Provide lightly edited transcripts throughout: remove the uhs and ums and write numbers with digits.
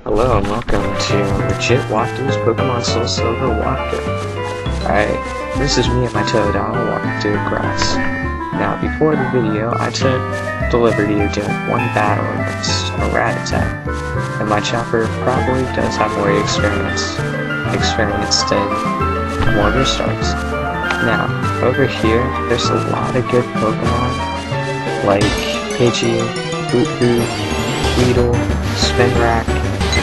Hello and welcome to Legit Walkthrough's Pokemon Soul Silver walkthrough. Alright, this is me and my Totodile walking through the grass. Now, before the video, I took the liberty of doing one battle against a Rattata, and my chopper probably does have more experience than Mortar Stars. Now, over here, there's a lot of good Pokemon, like Pidgey, Boo-Boo, Weedle, Spinrack,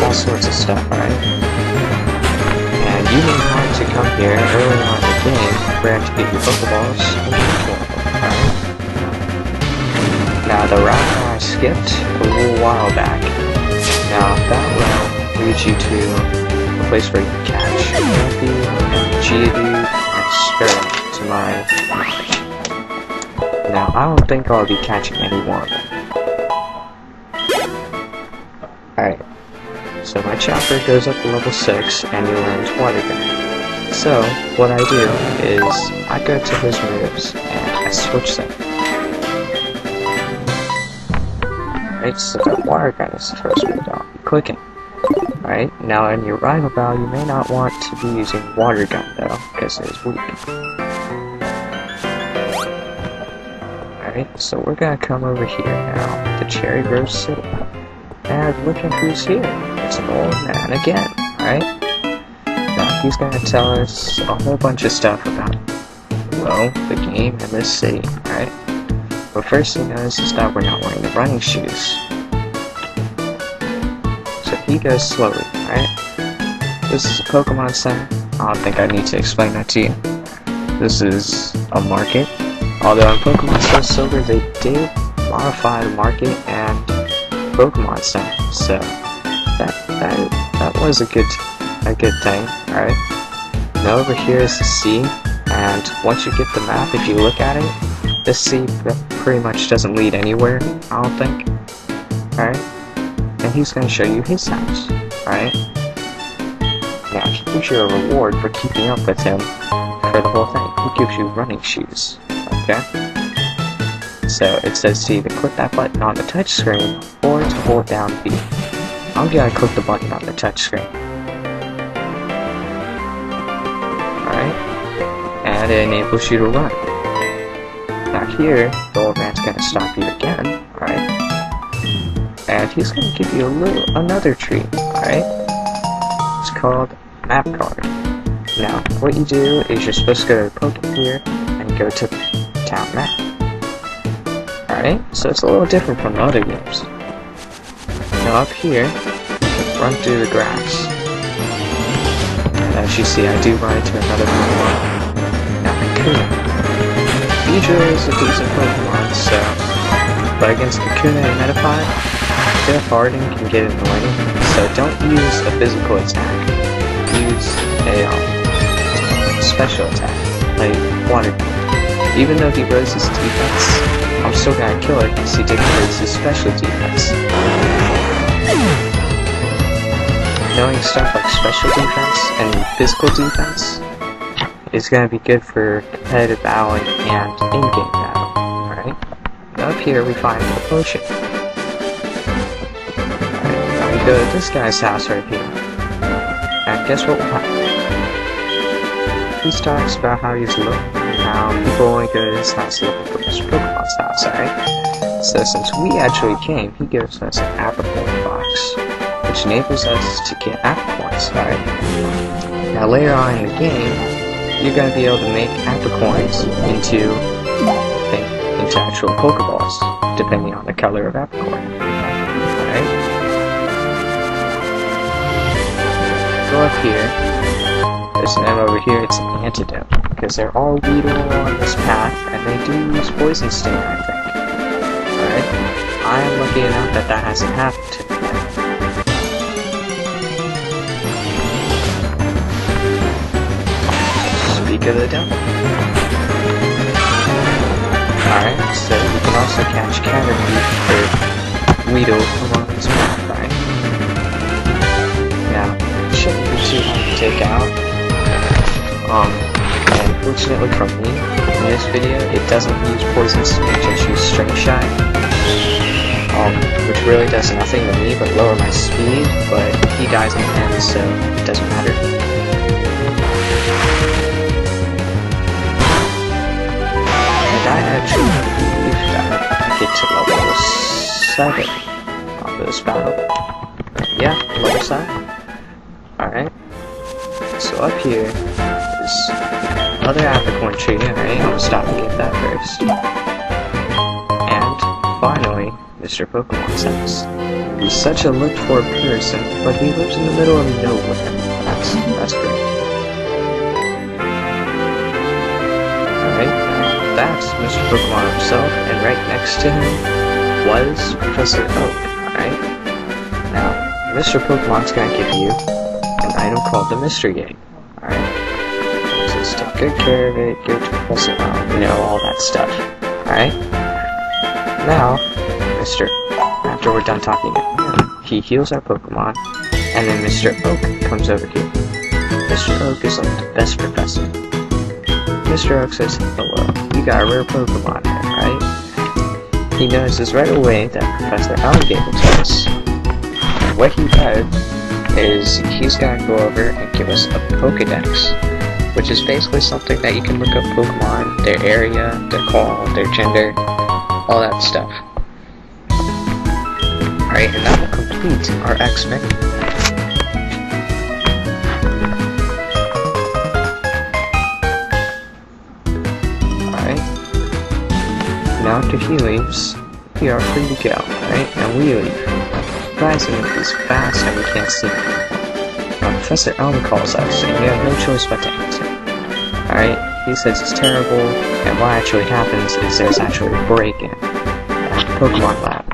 all sorts of stuff, right? And you may want to come here early on in the game where to get your Pokeballs and kill them, right? Now, the route that I skipped a little while back, now that route leads you to a place where you can catch Rampy, Geodude, and Sparrow to my knowledge. Now, I don't think I'll be catching any one of them. Alright. So my chopper goes up to level 6 and he learns Water Gun. So what I do is I go to his moves and I switch them. Right, so Water Gun is the first move I'll be clicking. Right, now in your rival battle you may not want to be using Water Gun though, because it is weak. Alright, so we're gonna come over here now to Cherygrove City. And look at who's here. It's an old man again, right? Now he's gonna tell us a whole bunch of stuff about, well, the game and this city, right? But first thing is that we're not wearing the running shoes. So he goes slowly, right? This is a Pokemon Center. I don't think I need to explain that to you. This is a market. Although in Pokemon Soul Silver they did modify the market and Pokemon Center, so that was a good thing, alright? Now over here is the sea, and once you get the map, if you look at it, this sea pretty much doesn't lead anywhere, I don't think, alright? And he's going to show you his house, alright? Now he gives you a reward for keeping up with him for the whole thing. He gives you running shoes, okay? So it says to either click that button on the touchscreen or to hold down B. I'm gonna click the button on the touchscreen. Alright? And it enables you to run. Now here, the old man's gonna stop you again, alright? And he's gonna give you another treat, alright? It's called Map Card. Now, what you do is you're supposed to go to the Poke here and go to the town map. Alright, so it's a little different from the other games. Now up here, you can run through the grass. And as you see, I do run into another Pokemon. Now Kakuna. Beedrill is a decent Pokemon, so... But against Kakuna and Metapod, their hardening can get annoying, so don't use a physical attack. Use a special attack, like Water Gun. Even though he rose his defense, I'm still gonna kill it because he didn't raise his special defense. Knowing stuff like special defense and physical defense is gonna be good for competitive battling and in-game battle, alright? Now up here we find the potion. Alright, now we go to this guy's house right here. And guess what will happen? He talks about how he's looking. Now, people only go to this house looking for his Pokemon's house, alright? So since we actually came, he gives us an Apricorn box, which enables us to get Apricorns, alright? Now later on in the game, you're going to be able to make Apricorns into actual Pokeballs, depending on the color of Apricorn, alright? Go up here. There's an M over here, it's an antidote, because they're all Weedle on this path, and they do use Poison Sting, I think. Alright? I am lucky enough that that hasn't happened to me yet. Speak of the devil. Alright, so you can also catch Caterpie or Weedle along this path, right? Now, show you too hard to take out. And fortunately for me, in this video, it doesn't use Poison Sting, it just uses String Shot, which really does nothing to me but lower my speed, but he dies in the end, so it doesn't matter. And I actually believe that I get to level 7 on this battle. Yeah, level 7. Alright. So up here is another apricorn tree, alright? I'm gonna stop and get that first. And finally, Mr. Pokemon's house. He's such a looked-for person, but he lives in the middle of nowhere. That's great. Alright, that's Mr. Pokemon himself, and right next to him was Professor Oak, alright? Now, Mr. Pokemon's gonna give you an item called the Mystery Egg, alright? So just take good care of it, give it to Professor Oak, you know, all that stuff, alright? Now, after we're done talking to him, he heals our Pokemon, and then Mr. Oak comes over here. Mr. Oak is like the best professor. Mr. Oak says, hello, you got a rare Pokemon here, right? He notices right away that Professor Owl gave it to us. And what he does is he's gonna go over and give us a pokedex, which is basically something that you can look up Pokemon, their area, their call, their gender, all that stuff. Alright, and that will complete our X-Men. Alright. Now after he leaves, we are free to go, alright? And we leave. Surprisingly, he's fast and we can't see him. Now Professor Elm calls us, and we have no choice but to answer. Alright, he says it's terrible, and what actually happens is there's actually a break-in at the Pokemon lab.